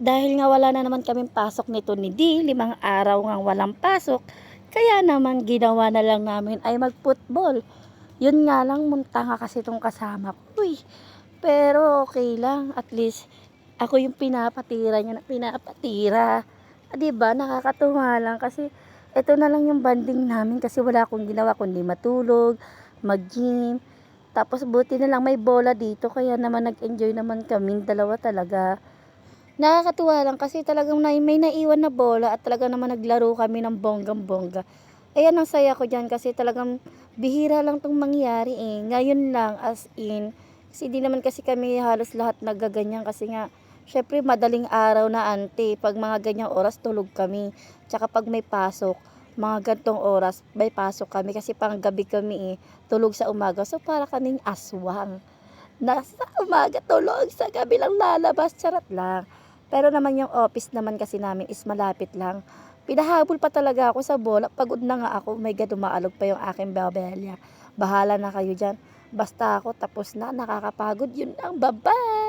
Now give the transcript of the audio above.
Dahil nga wala na naman kaming pasok nito ni D, 5 araw nga walang pasok, kaya naman ginawa na lang namin ay mag-football. Yun nga lang, munta nga kasi itong kasama ko eh. Pero okay lang, at least ako yung pinapatira niya na pinapatira. Ah, 'di ba nakakatuwa lang kasi ito na lang yung bonding namin kasi wala akong ginawa kundi matulog, mag-gym. Tapos buti na lang may bola dito kaya naman nag-enjoy naman kaming dalawa talaga. Nakakatuwa lang kasi talagang may naiwan na bola at talaga naman naglaro kami ng bonggang-bongga. Ayan ang saya ko diyan kasi talagang bihira lang 'tong mangyari, eh. Ngayon lang as in, kasi di naman kasi kami halos lahat naggaganyan kasi nga siyempre madaling araw na ante, 'pag mga ganyang oras tulog kami. Tsaka 'pag may pasok, mga ganitong oras may pasok kami kasi panggabi kami, eh, tulog sa umaga. So para kaming aswang. Nasa umaga tulog, sa gabi lang lalabas, charot lang. Pero naman yung office naman kasi namin is malapit lang. Pinahabol pa talaga ako sa bola, pagod na nga ako, oh my God, umaalog pa yung aking babelya. Bahala na kayo dyan. Basta ako tapos na, nakakapagod, yun lang, bye-bye!